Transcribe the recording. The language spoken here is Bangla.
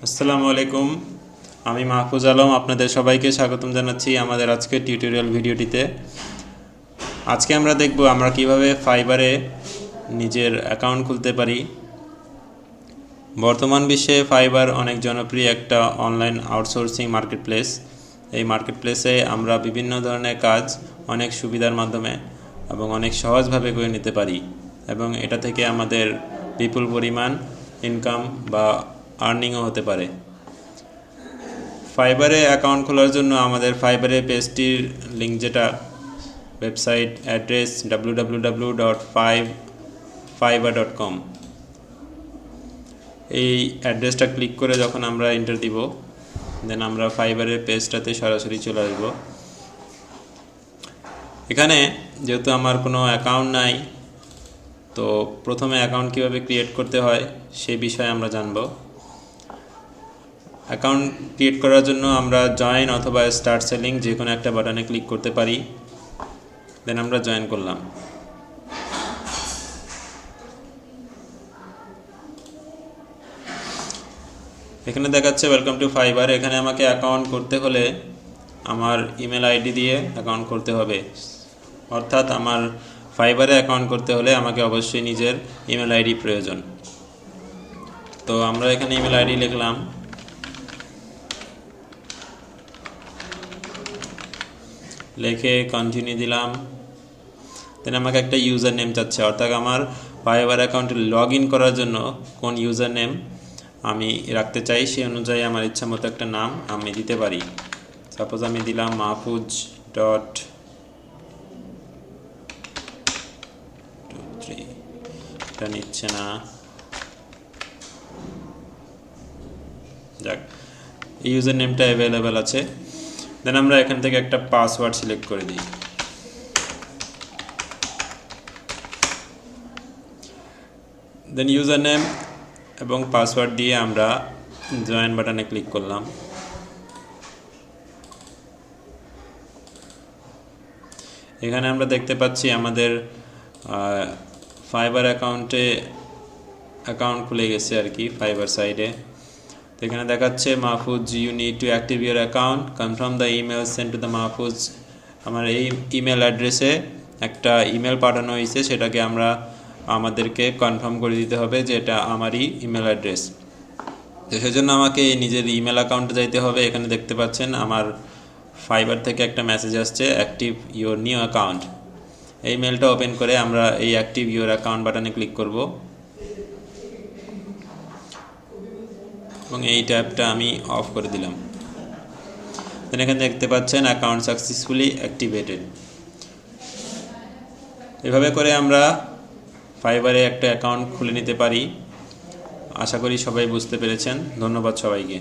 আসসালামু আলাইকুম। আমি মাহফুজ আলম আপনাদের সবাইকে স্বাগতম জানাচ্ছি আমাদের আজকের টিউটোরিয়াল ভিডিওটিতে। আজকে আমরা দেখব আমরা কিভাবে ফাইবারে নিজের অ্যাকাউন্ট খুলতে পারি। বর্তমান বিশ্বে ফাইবার অনেক জনপ্রিয় একটা অনলাইন আউটসোর্সিং মার্কেটপ্লেস। এই মার্কেটপ্লেসে আমরা বিভিন্ন ধরনের কাজ অনেক সুবিধার মাধ্যমে এবং অনেক সহজভাবে করে নিতে পারি এবং এটা থেকে আমাদের বিপুল পরিমাণ ইনকাম বা আর্নিংও হতে পারে। ফাইবারে অ্যাকাউন্ট খোলার জন্য আমাদের ফাইবারের পেজটির লিঙ্ক যেটা ওয়েবসাইট অ্যাড্রেস www.fiverr.com, এই অ্যাড্রেসটা ক্লিক করে যখন আমরা এন্টার দিব দেন আমরা ফাইবারের পেজটাতে সরাসরি চলে আসব। এখানে যেহেতু আমার কোনো অ্যাকাউন্ট নাই, তো প্রথমে অ্যাকাউন্ট কীভাবে ক্রিয়েট করতে হয় সেই বিষয়ে আমরা জানব। অ্যাকাউন্ট ক্রিয়েট করার জন্য আমরা জয়েন অথবা স্টার্ট সেলিং যে কোনো একটা বাটনে ক্লিক করতে পারি। দেন আমরা জয়েন করলাম। এখানে দেখাচ্ছে ওয়েলকাম টু ফাইবার। এখানে আমাকে অ্যাকাউন্ট করতে হলে আমার ইমেল আইডি দিয়ে অ্যাকাউন্ট করতে হবে, অর্থাৎ আমার ফাইবারে অ্যাকাউন্ট করতে হলে আমাকে অবশ্যই নিজের ইমেল আইডি প্রয়োজন। তো আমরা এখানে ইমেল আইডি লিখলাম, লিখে কন্টিনিউ দিলাম। দেন আমাকে একটা ইউজার নেম চাচ্ছে, অর্থাৎ আমার ফাইবার অ্যাকাউন্টে লগ ইন করার জন্য কোন ইউজার নেম আমি রাখতে চাই সেই অনুযায়ী আমার ইচ্ছা মতো একটা নাম আমি দিতে পারি। সাপোজ আমি দিলাম মাহফুজ ডট এটা নিচ্ছে না, যাক এই ইউজার নেমটা অ্যাভেলেবেল আছে। দেন আমরা এখান থেকে একটা পাসওয়ার্ড সিলেক্ট করে দিই। দেন ইউজার নেম এবং পাসওয়ার্ড দিয়ে আমরা জয়েন বাটনে ক্লিক করলাম। এখানে আমরা দেখতে পাচ্ছি আমাদের ফাইবার অ্যাকাউন্টে অ্যাকাউন্ট খুলে গেছে আর কি ফাইবার সাইডে। তো এখানে দেখাচ্ছে Mahfuz you need to active your account, confirm the email send to the Mahfuz. আমার এই ইমেল অ্যাড্রেসে একটা ইমেল পাঠানো হয়েছে, সেটাকে আমাদেরকে কনফার্ম করে দিতে হবে যে এটা আমারই ইমেল অ্যাড্রেস। তো সেজন্য আমাকে নিজের ইমেল অ্যাকাউন্টে যাইতে হবে। এখানে দেখতে পাচ্ছেন আমার ফাইবার থেকে একটা মেসেজ আসছে অ্যাক্টিভ ইউর নিউ অ্যাকাউন্ট। এই মেলটা ওপেন করে আমরা এই অ্যাক্টিভ ইউর অ্যাকাউন্ট বাটনে ক্লিক করব এবং এই ট্যাবটা আমি অফ করে দিলাম। এখানে দেখতে পাচ্ছেন অ্যাকাউন্ট সাকসেসফুলি অ্যাক্টিভেটেড। এভাবে করে আমরা ফাইবারে একটা অ্যাকাউন্ট খুলে নিতে পারি। আশা করি সবাই বুঝতে পেরেছেন। ধন্যবাদ সবাইকে।